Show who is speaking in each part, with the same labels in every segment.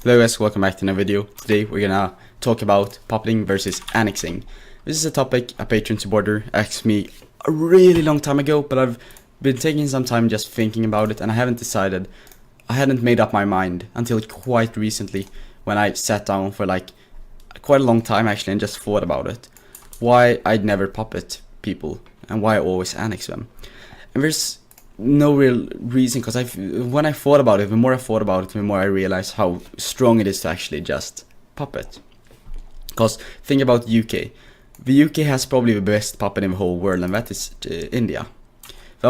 Speaker 1: Hello guys, welcome back to another video. Today we're gonna talk about puppeting versus annexing. This is a topic a Patreon supporter asked me a really long time ago, but I've been taking some time just thinking about it and I hadn't made up my mind until quite recently when I sat down for like quite a long time actually and just thought about it. Why I'd never puppet people and why I always annex them. And there's no real reason, because when I thought about it, the more I thought about it, the more I realized how strong it is to actually just puppet. Because think about UK. The UK has probably the best puppet in the whole world, and that is India. The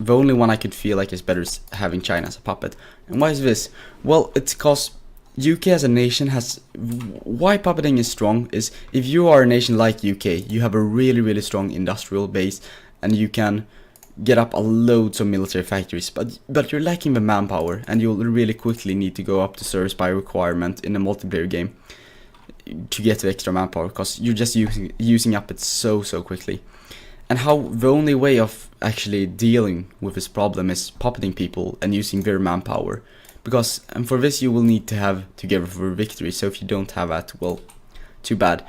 Speaker 1: only one I could feel like is better is having China as a puppet. And why is this? Well, it's because UK as a nation has... Why puppeting is strong is if you are a nation like UK, you have a really strong industrial base and you can get up a loads of military factories, but you're lacking the manpower and you'll really quickly need to go up to service by requirement in a multiplayer game to get the extra manpower, because you're just using up it so quickly. And how the only way of actually dealing with this problem is puppeting people and using their manpower, because and for this you will need to have Together for Victory. So if you don't have that, well, too bad.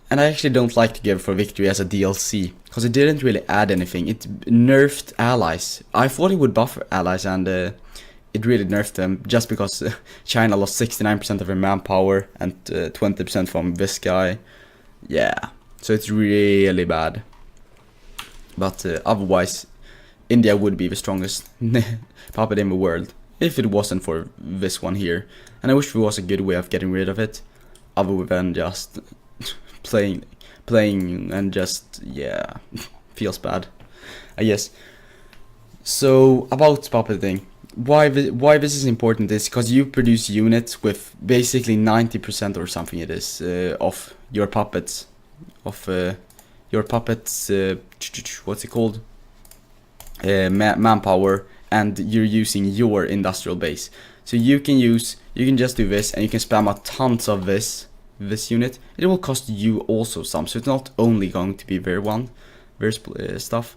Speaker 1: And I actually don't like Together for Victory as a DLC, because it didn't really add anything. It nerfed allies. I thought it would buff allies, and it really nerfed them, just because China lost 69% of their manpower and 20% from this guy. Yeah, so it's really bad. But otherwise, India would be the strongest puppet in the world if it wasn't for this one here. And I wish there was a good way of getting rid of it, other than just playing and just, yeah, feels bad, I guess. So about puppeting, why this is important is because you produce units with basically 90% or something it is of your puppets, what's it called, manpower, and you're using your industrial base. So you can just do this and you can spam out tons of this unit. It will cost you also some, so it's not only going to be their stuff.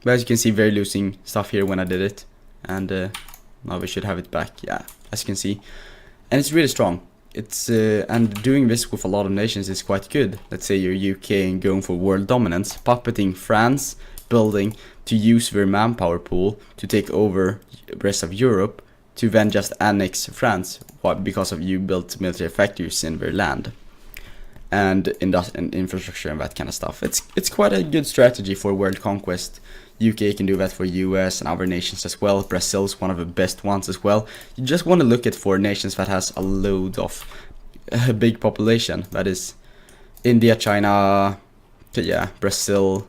Speaker 1: But as you can see, they're losing stuff here when I did it, and now we should have it back. Yeah, as you can see, and it's really strong. It's and doing this with a lot of nations is quite good. Let's say you're UK and going for world dominance, puppeting France, building to use their manpower pool to take over the rest of Europe, to then just annex France. Why? Because of you built military factories in their land and infrastructure and that kind of stuff. It's quite a good strategy for world conquest. UK can do that for US and other nations as well. Brazil's one of the best ones as well. You just want to look at for nations that has a load of a big population. That is India, China, yeah, Brazil,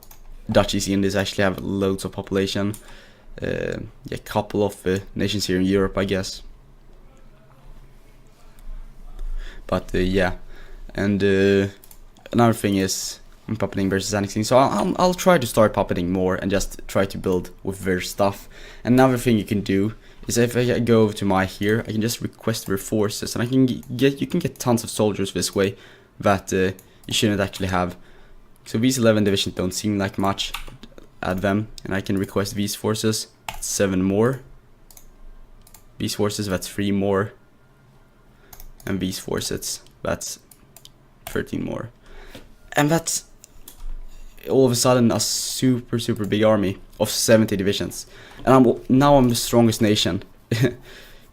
Speaker 1: Dutch East Indies actually have loads of population. Yeah, a couple of nations here in Europe, I guess. But yeah. And another thing is puppeting versus annexing. So I'll try to start puppeting more and just try to build with their stuff. Another thing you can do is if I go over to my here, I can just request their forces, and you can get tons of soldiers this way that you shouldn't actually have. So these 11 divisions don't seem like much. Add them, and I can request these forces. 7 more. These forces, that's 3 more. And these forces, that's 13 more. And that's all of a sudden a super big army of 70 divisions. And now I'm the strongest nation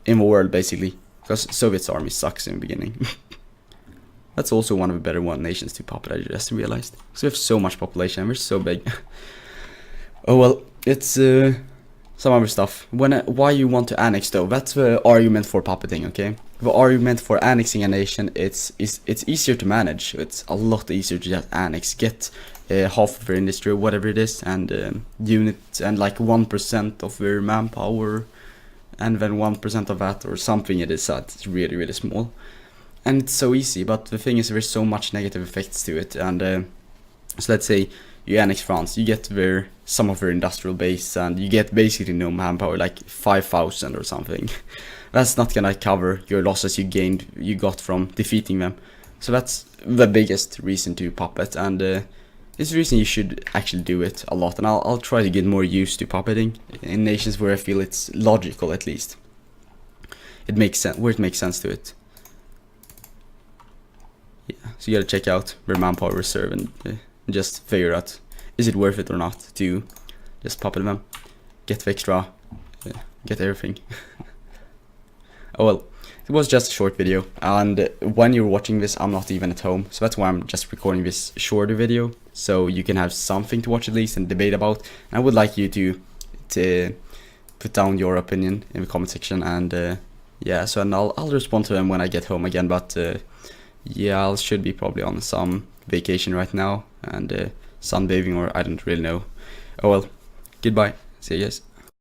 Speaker 1: in the world, basically, because Soviet's army sucks in the beginning. That's also one of the better nations to puppet, I just realized. So we have so much population and we're so big. Oh well, it's some other stuff. Why you want to annex though? That's the argument for puppeting, okay? The argument for annexing a nation, it's easier to manage. It's a lot easier to just annex, get half of their industry, whatever it is, and units, and like 1% of their manpower, and then 1% of that or something it is that. It's really small. And it's so easy, but the thing is there's so much negative effects to it. And so let's say you annex France, you get some of their industrial base, and you get basically no manpower, like 5,000 or something. That's not gonna cover your losses you got from defeating them. So that's the biggest reason to puppet, and it's the reason you should actually do it a lot. And I'll try to get more used to puppeting in nations where I feel it's logical, at least. It makes sense, where it makes sense to it. So you gotta check out their manpower reserve and just figure out, is it worth it or not to just pop them, get the extra, get everything. Oh well, it was just a short video, and when you're watching this I'm not even at home, so that's why I'm just recording this shorter video, so you can have something to watch at least and debate about. And I would like you to put down your opinion in the comment section, and yeah, so and I'll respond to them when I get home again. But yeah, I should be probably on some vacation right now, and sunbathing, or I don't really know. Oh well, goodbye, see you guys.